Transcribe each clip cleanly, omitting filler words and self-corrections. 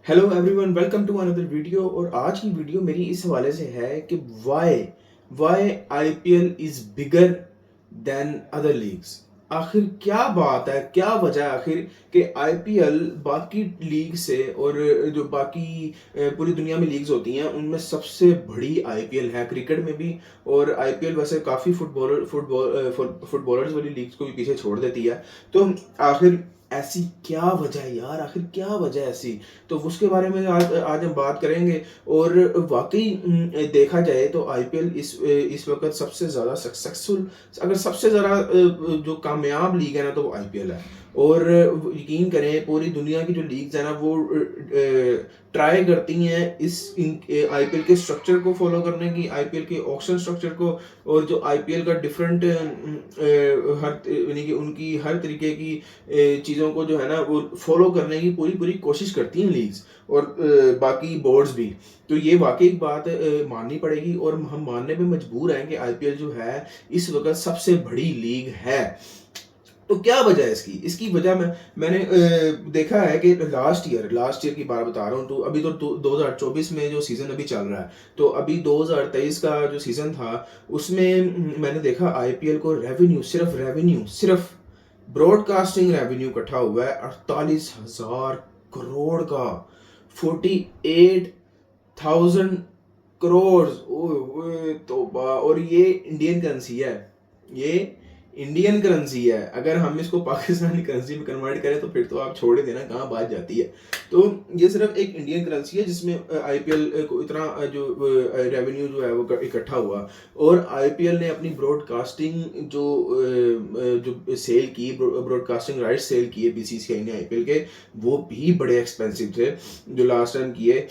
Hello everyone, welcome to another video. और आज की वीडियो मेरी इस हवाले से है कि why why IPL is bigger than other leagues. आखिर क्या बात है, क्या वजह है आखिर कि आईपीएल बाकी लीग से और जो बाकी पूरी दुनिया में लीग्स होती हैं उनमें सबसे बड़ी आईपीएल है क्रिकेट में भी। और आईपीएल वैसे काफ़ी फुटबॉलर्स वाली लीग्स को भी पीछे छोड़ देती है। तो आखिर ऐसी क्या वजह है यार, आखिर क्या वजह है ऐसी? तो उसके बारे में आज हम बात करेंगे। और वाकई देखा जाए तो आईपीएल इस वक्त सबसे ज़्यादा सक्सेसफुल, अगर सबसे ज़्यादा जो कामयाब लीग है ना तो वो आईपीएल है। और यकीन करें पूरी दुनिया की जो लीग्स है ना वो ट्राई करती हैं इस आईपीएल के स्ट्रक्चर को फॉलो करने की, आईपीएल के ऑक्शन स्ट्रक्चर को। और जो आईपीएल का डिफरेंट हर यानी कि उनकी हर तरीके की चीज़ों को जो है ना वो फॉलो करने की पूरी पूरी कोशिश करती हैं लीग्स और बाकी बोर्ड्स भी। तो ये वाकई एक बात माननी पड़ेगी और हम मानने पे मजबूर हैं कि आईपीएल जो है इस वक्त सबसे बड़ी लीग है। तो क्या वजह है इसकी? इसकी वजह मैंने देखा है कि लास्ट ईयर की बात बता रहा हूँ। तो अभी तो 2024 में जो सीज़न अभी चल रहा है, तो अभी 2023 का जो सीज़न था उसमें मैंने देखा आईपीएल को सिर्फ ब्रॉडकास्टिंग रेवेन्यू इकट्ठा हुआ है 48,000 करोड़ का। 48,000 करोड़। ओए तौबा! और ये इंडियन करेंसी है। ये इंडियन करेंसी है। अगर हम इसको पाकिस्तानी करेंसी में कन्वर्ट करें तो फिर तो आप छोड़ ही देना कहाँ बात जाती है। तो ये सिर्फ एक इंडियन करेंसी है जिसमें आईपीएल को इतना जो रेवेन्यू जो है वो इकट्ठा हुआ। और आईपीएल ने अपनी ब्रॉडकास्टिंग जो सेल की, ब्रॉडकास्टिंग राइट सेल किए बीसीसीआई ने आईपीएल के, वो भी बड़े एक्सपेंसिव थे। जो लास्ट टाइम किए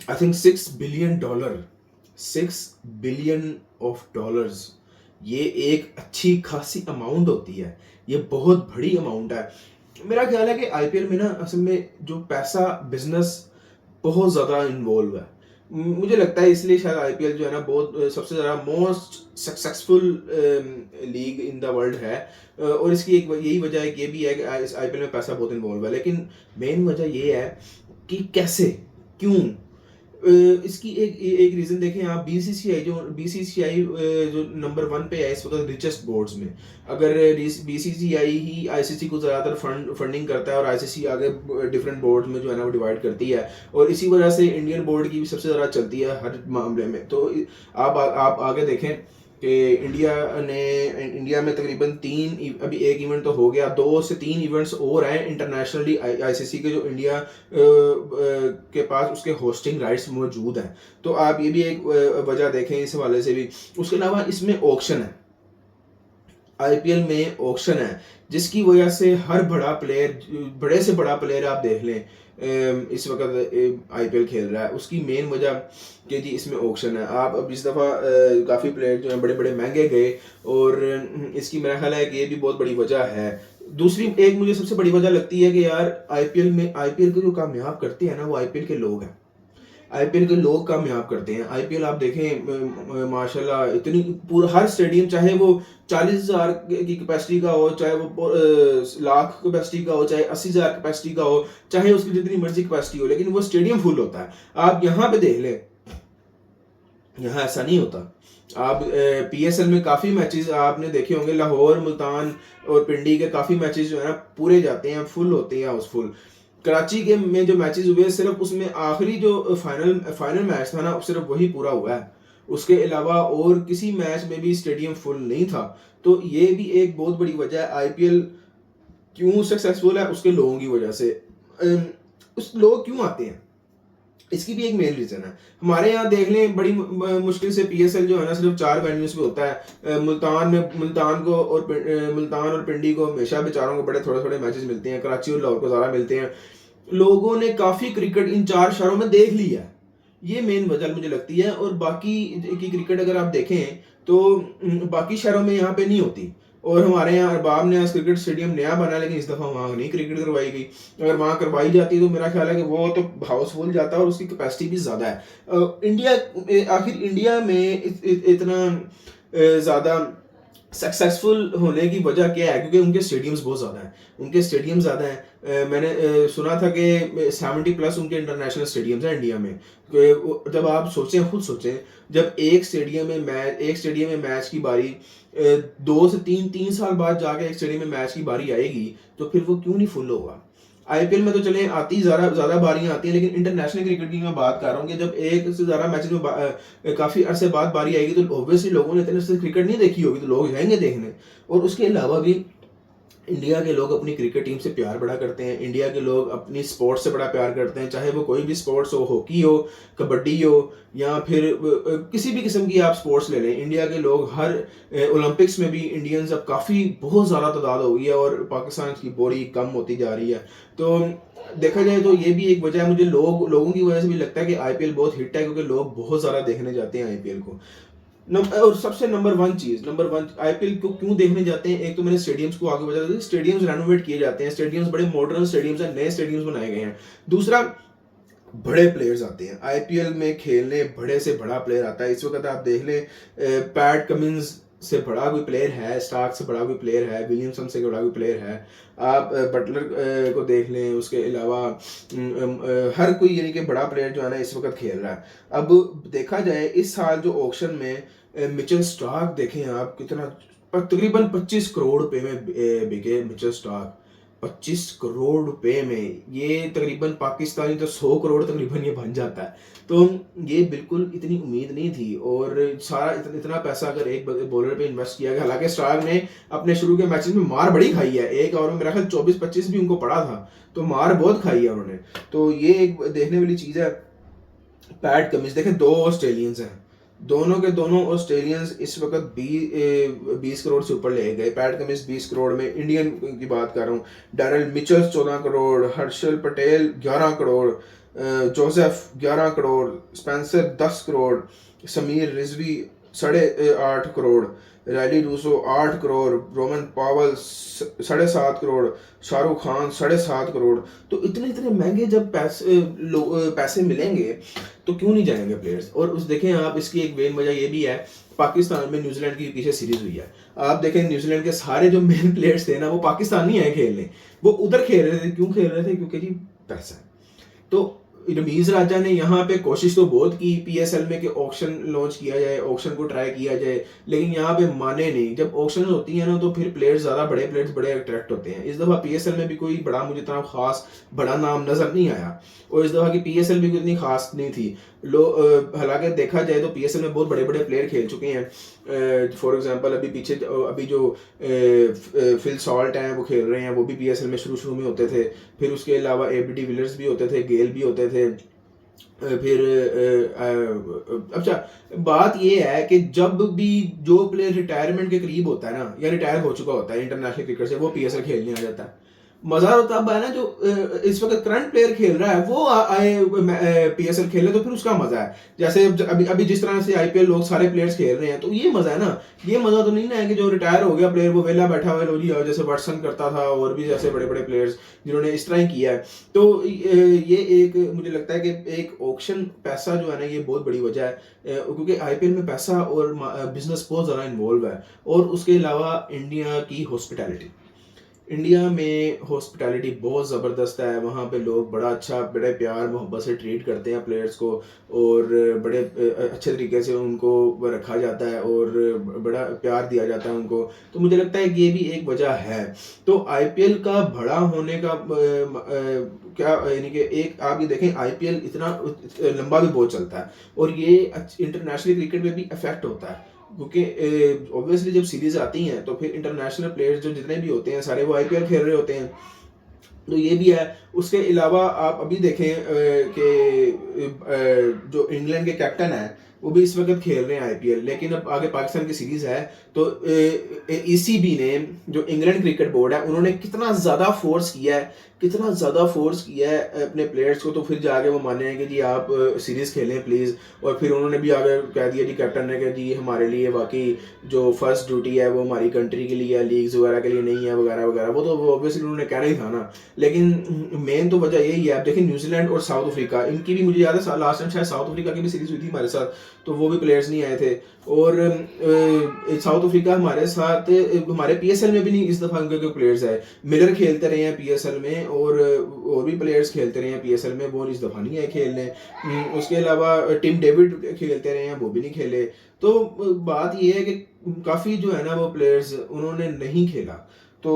आई थिंक $6 बिलियन, $6 बिलियन। ये एक अच्छी खासी अमाउंट होती है, ये बहुत बड़ी अमाउंट है। मेरा ख्याल है कि आईपीएल में ना असल में जो पैसा बिजनेस बहुत ज़्यादा इन्वॉल्व है। मुझे लगता है इसलिए शायद आईपीएल जो है ना बहुत सबसे ज़्यादा most successful league in the world है। और इसकी एक यही वजह है कि ये भी है कि इस आईपीएल में पैसा बहुत इन्वॉल्व है। लेकिन मेन वजह ये है कि कैसे, क्यों? इसकी एक एक रीज़न देखें आप। बीसीसीआई जो नंबर 1 पे है इस वक्त रिचेस्ट बोर्ड्स में। अगर बीसीसीआई ही आईसीसी को ज़्यादातर फंडिंग करता है और आईसीसी आगे डिफरेंट बोर्ड में जो है ना वो डिवाइड करती है। और इसी वजह से इंडियन बोर्ड की भी सबसे ज़्यादा चलती है हर मामले में। तो आप आगे देखें कि इंडिया में तकरीबन अभी एक इवेंट तो हो गया, 2 से 3 इवेंट्स और हैं इंटरनेशनली आईसीसी के जो इंडिया के पास उसके होस्टिंग राइट्स मौजूद हैं। तो आप ये भी एक वजह देखें इस हवाले से भी। उसके अलावा इसमें ऑक्शन है, आईपीएल में ऑक्शन है, जिसकी वजह से हर बड़े से बड़ा प्लेयर आप देख लें इस वक्त आईपीएल खेल रहा है। उसकी मेन वजह कि जी इसमें ऑक्शन है। आप अब इस दफ़ा काफ़ी प्लेयर जो हैं बड़े बड़े महंगे गए। और इसकी मेरा ख्याल है कि ये भी बहुत बड़ी वजह है। दूसरी एक मुझे सबसे बड़ी वजह लगती है कि यार आईपीएल को जो कामयाब करते हैं ना वो आईपीएल के लोग हैं। आईपीएल के लोग कामयाब करते हैं। आईपीएल आप देखें माशाल्लाह इतनी पूरा हर स्टेडियम, चाहे वो 40,000 की कैपेसिटी का हो, चाहे वो लाख कैपेसिटी का हो, चाहे 80,000 कैपेसिटी का हो, चाहे उसकी जितनी मर्जी कैपेसिटी हो, लेकिन वो स्टेडियम फुल होता है। आप यहाँ पे देख लें, यहाँ ऐसा नहीं होता। आप पीएसएल में काफ़ी मैचेस आपने देखे होंगे, लाहौर, मुल्तान और पिंडी के काफ़ी मैचेस जो है ना पूरे जाते हैं, फुल होते हैं, हाउसफुल। कराची के में जो मैचेस हुए सिर्फ उसमें आखिरी जो फाइनल मैच था ना सिर्फ वही पूरा हुआ है। उसके अलावा और किसी मैच में भी स्टेडियम फुल नहीं था। तो ये भी एक बहुत बड़ी वजह है आईपीएल क्यों सक्सेसफुल है, उसके लोगों की वजह से। उस लोग क्यों आते हैं, इसकी भी एक मेन रीज़न है। हमारे यहाँ देख लें बड़ी मुश्किल से पीएसएल जो है ना सिर्फ 4 वेन्यूज़ पे होता है। मुल्तान और पिंडी को हमेशा बेचारों को बड़े थोड़े थोड़े मैचेस मिलते हैं, कराची और लाहौर को ज़्यादा मिलते हैं। लोगों ने काफ़ी क्रिकेट इन 4 शहरों में देख ली है, ये मेन वजह मुझे लगती है। और बाकी की क्रिकेट अगर आप देखें तो बाकी शहरों में यहाँ पे नहीं होती। और हमारे यहाँ अरबाब ने आज क्रिकेट स्टेडियम नया बना, लेकिन इस दफ़ा वहाँ नहीं क्रिकेट करवाई गई। अगर वहाँ करवाई जाती तो मेरा ख्याल है कि वो तो हाउसफुल जाता और उसकी कैपेसिटी भी ज़्यादा है। आखिर इंडिया में इतना ज़्यादा सक्सेसफुल होने की वजह क्या है? क्योंकि उनके स्टेडियम्स बहुत ज़्यादा हैं, उनके स्टेडियम ज़्यादा हैं। मैंने सुना था कि 70 प्लस उनके इंटरनेशनल स्टेडियम्स हैं इंडिया में। जब आप सोचें, खुद सोचें, जब एक स्टेडियम में मैच की बारी 2 से 3 साल बाद जाके एक स्टेडियम में मैच की बारी आएगी, तो फिर वो क्यों नहीं फुल होगा। आईपीएल में तो चले आती ज़्यादा बारियां आती हैं, लेकिन इंटरनेशनल क्रिकेट की मैं बात कर रहा हूँ कि जब एक से ज़्यादा मैचेस में काफ़ी अरसे बाद बारी आएगी, तो ऑब्वियसली लोगों ने इतने से क्रिकेट नहीं देखी होगी, तो लोग जाएंगे देखने। और उसके अलावा भी इंडिया के लोग अपनी क्रिकेट टीम से प्यार बड़ा करते हैं, इंडिया के लोग अपनी स्पोर्ट्स से बड़ा प्यार करते हैं, चाहे वो कोई भी स्पोर्ट्स हो, हॉकी हो, कबड्डी हो, या फिर किसी भी किस्म की आप स्पोर्ट्स ले लें। इंडिया के लोग हर ओलंपिक्स में भी इंडियंस अब काफ़ी बहुत ज़्यादा तादाद हो गई है, और पाकिस्तान की बड़ी कम होती जा रही है। तो देखा जाए तो ये भी एक वजह है, मुझे लोगों की वजह से भी लगता है कि आईपीएल बहुत हिट है, क्योंकि लोग बहुत ज़्यादा देखने जाते हैं आईपीएल को। और सबसे नंबर वन आईपीएल को क्यों देखने जाते हैं, एक तो मैंने स्टेडियम्स को आगे बता दिया, स्टेडियम्स रेनोवेट किए जाते हैं, स्टेडियम्स बड़े मॉडर्न स्टेडियम्स हैं, नए स्टेडियम्स बनाए गए हैं। दूसरा, बड़े प्लेयर्स आते हैं आईपीएल में खेलने, बड़े से बड़ा प्लेयर आता है। इस वक्त आप देख लें, पैट कमिंस से बड़ा कोई प्लेयर है, स्टार्क से बड़ा कोई प्लेयर है, विलियमसन से बड़ा कोई प्लेयर है, आप बटलर को देख लें, उसके अलावा हर कोई यानी कि बड़ा प्लेयर जो है ना इस वक्त खेल रहा है। अब देखा जाए इस साल जो ऑक्शन में मिचेल स्टार्क देखें आप, कितना तकरीबन 25 करोड़ रुपए में बिके मिचेल स्टार्क। 25 करोड़ रुपए में, ये तकरीबन पाकिस्तानी तो 100 करोड़ तकरीबन ये बन जाता है। तो ये बिल्कुल इतनी उम्मीद नहीं थी, और सारा इतना पैसा अगर एक बॉलर पे इन्वेस्ट किया गया। हालांकि स्टार्क ने अपने शुरू के मैचेस में मार बड़ी खाई है, एक ओवर में मेरा ख्याल 24-25 भी उनको पड़ा था, तो मार बहुत खाई है उन्होंने। तो ये एक देखने वाली चीज़ है। पैट कमिंस देखें, 2 ऑस्ट्रेलियंस हैं, दोनों के दोनों ऑस्ट्रेलियंस इस वक्त 20 करोड़ से ऊपर ले गए। पैट कमिंस 20 करोड़ में, इंडियन की बात कर रहा हूँ। Daryl Mitchell 14 crore, Harshal Patel 11 crore, Joseph 11 crore, Spencer 10 crore, Sameer Rizvi 8.5 crore, Rilee Rossouw 8 crore, Rovman Powell 7.5 crore, Shahrukh Khan 7.5 crore. तो इतने इतने महंगे जब पैसे मिलेंगे, तो क्यों नहीं जाएंगे प्लेयर्स। और उस देखें आप, इसकी एक मेन वजह ये भी है, पाकिस्तान में न्यूजीलैंड की पीछे सीरीज हुई है। आप देखें न्यूजीलैंड के सारे जो मेन प्लेयर्स थे ना, वो पाकिस्तानी आए खेलने, वो उधर खेल रहे थे। क्यों खेल रहे थे? क्योंकि जी पैसा है। तो रमीज राजा ने यहाँ पे कोशिश तो बहुत की पीएसएल में कि ऑक्शन लॉन्च किया जाए, ऑक्शन को ट्राई किया जाए, लेकिन यहाँ पे माने नहीं। जब ऑक्शन होती है ना, तो फिर प्लेयर्स ज़्यादा बड़े प्लेयर्स बड़े अट्रैक्ट होते हैं। इस दफ़ा पीएसएल में भी कोई बड़ा मुझे इतना खास बड़ा नाम नज़र नहीं आया, और इस दफ़ा की पीएसएल भी इतनी खास नहीं थी। हालांकि देखा जाए तो पीएसएल में बहुत बड़े बड़े प्लेयर खेल चुके हैं। फॉर एग्जांपल अभी जो फिल सॉल्ट हैं वो खेल रहे हैं, वो भी पीएसएल में शुरू में होते थे। फिर उसके अलावा एबी डिविलियर्स भी होते थे, गेल भी होते थे। फिर अच्छा, बात ये है कि जब भी जो प्लेयर रिटायरमेंट के करीब होता है ना, या रिटायर हो चुका होता है इंटरनेशनल क्रिकेट से, वो पीएसएल खेलने आ जाता है। मजा तो तब है ना, जो इस वक्त करंट प्लेयर खेल रहा है वो आए पीएसएल खेले, तो फिर उसका मजा है। जैसे अभी जिस तरह से आईपीएल लोग सारे प्लेयर्स खेल रहे हैं, तो ये मजा है ना। ये मजा तो नहीं ना है कि जो रिटायर हो गया प्लेयर वो वेला बैठा हुआ है, जैसे वाटसन करता था, और भी जैसे बड़े बड़े प्लेयर्स जिन्होंने इस तरह ही किया है। तो ये एक मुझे लगता है कि एक ऑक्शन पैसा जो है ना, ये बहुत बड़ी वजह है, क्योंकि आईपीएल में पैसा और बिजनेस बहुत ज़्यादा इन्वॉल्व है। और उसके अलावा इंडिया की हॉस्पिटैलिटी, इंडिया में हॉस्पिटैलिटी बहुत ज़बरदस्त है। वहाँ पे लोग बड़े प्यार मोहब्बत से ट्रीट करते हैं प्लेयर्स को, और बड़े अच्छे तरीके से उनको रखा जाता है, और बड़ा प्यार दिया जाता है उनको। तो मुझे लगता है कि ये भी एक वजह है। तो आईपीएल का बड़ा होने का क्या, यानी कि एक आप ये देखें, आईपीएल इतना लंबा भी बहुत चलता है, और ये इंटरनेशनल क्रिकेट में भी अफेक्ट होता है, क्योंकि ऑब्वियसली जब सीरीज आती हैं तो फिर इंटरनेशनल प्लेयर्स जो जितने भी होते हैं सारे वो आईपीएल खेल रहे होते हैं। तो ये भी है। उसके अलावा आप अभी देखें कि जो इंग्लैंड के कैप्टन है वो भी इस वक्त खेल रहे हैं आईपीएल, लेकिन अब आगे पाकिस्तान की सीरीज है। तो ईसीबी ने, जो इंग्लैंड क्रिकेट बोर्ड है, उन्होंने कितना ज़्यादा फोर्स किया है अपने प्लेयर्स को, तो फिर जाके वो माने हैं कि जी आप सीरीज़ खेलें प्लीज़। और फिर उन्होंने भी आगे कह दिया जी कैप्टन ने कि जी हमारे लिए वाकई जो फर्स्ट ड्यूटी है वो हमारी कंट्री के लिए है, लीग्स वगैरह के लिए नहीं है, वगैरह वगैरह। वो तो ऑब्वियसली उन्होंने कहना ही था ना। लेकिन मेन तो वजह यही है। आप देखिए न्यूजीलैंड और साउथ अफ्रीका, इनकी भी मुझे याद है लास्ट टाइम शायद साउथ अफ्रीका की भी सीरीज़ हुई थी हमारे साथ, तो वो भी प्लेयर्स नहीं आए थे। और साउथ तौफीक हमारे साथ हमारे पीएसएल में भी नहीं इस दफ़ा उनके कोई प्लेयर्स आए। मिलर खेलते रहे हैं पीएसएल में और भी प्लेयर्स खेलते रहे हैं पीएसएल में, वो इस दफ़ा नहीं आए खेलने। उसके अलावा टिम डेविड खेलते रहे हैं, वो भी नहीं खेले। तो बात ये है कि काफ़ी जो है ना वो प्लेयर्स उन्होंने नहीं खेला तो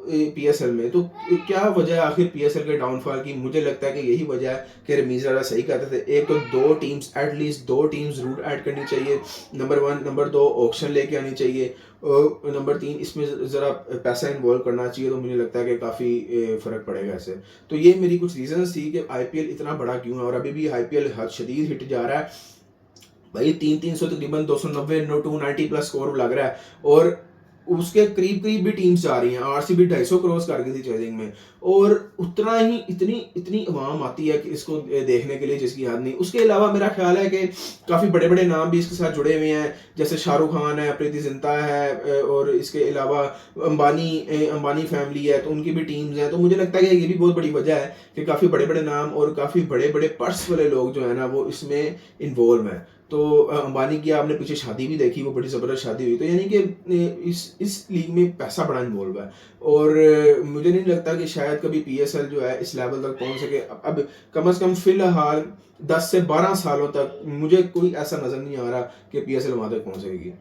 पीएसएल में। तो क्या वजह है आखिर पीएसएल के डाउनफॉल की? मुझे लगता है कि यही वजह है कि रमीज़ ज़्यादा सही कहते थे। एक तो 2 टीम्स एटलीस्ट 2 टीम्स रूट ऐड करनी चाहिए, नंबर 1, नंबर 2 ऑक्शन लेके आनी चाहिए, नंबर 3 इसमें ज़रा पैसा इन्वॉल्व करना चाहिए। तो मुझे लगता है कि काफ़ी फ़र्क पड़ेगा इससे। तो ये मेरी कुछ रीज़न्स थी कि आईपीएल इतना बड़ा क्यों है और अभी भी आईपीएल हद शदीद हिट जा रहा है। भाई 300 तकरीबन 290 290 प्लस स्कोर लग रहा है और उसके करीब करीब भी टीम्स जा रही हैं। आरसीबी 250 क्रॉस कर गई थी चेजिंग में और उतना ही इतनी इतनी अवाम आती है कि इसको देखने के लिए जिसकी याद नहीं। उसके अलावा मेरा ख्याल है कि काफ़ी बड़े बड़े नाम भी इसके साथ जुड़े हुए हैं, जैसे शाहरुख खान है, प्रीति जिंटा है और इसके अलावा अंबानी फैमिली है, तो उनकी भी टीम्स हैं। तो मुझे लगता है कि ये भी बहुत बड़ी वजह है कि काफ़ी बड़े बड़े नाम और काफ़ी बड़े बड़े पर्स वाले लोग जो है ना वो इसमें इन्वॉल्व हैं। तो अंबानी की आपने पीछे शादी भी देखी, वो बड़ी ज़बरदस्त शादी हुई। तो यानी कि इस लीग में पैसा बड़ा इन्वॉल्व है और मुझे नहीं लगता कि शायद कभी पीएसएल जो है इस लेवल तक पहुंच सके। अब कम से कम फिलहाल 10 से 12 सालों तक मुझे कोई ऐसा नज़र नहीं आ रहा कि पीएसएल वहाँ तक पहुँच सकेगी।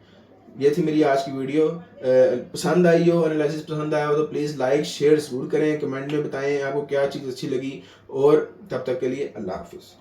ये थी मेरी आज की वीडियो। पसंद आई हो, एनालिसिस पसंद आया हो तो प्लीज़ लाइक शेयर ज़रूर करें, कमेंट में बताएं आपको क्या चीज़ अच्छी लगी और तब तक के लिए अल्लाह हाफिज़।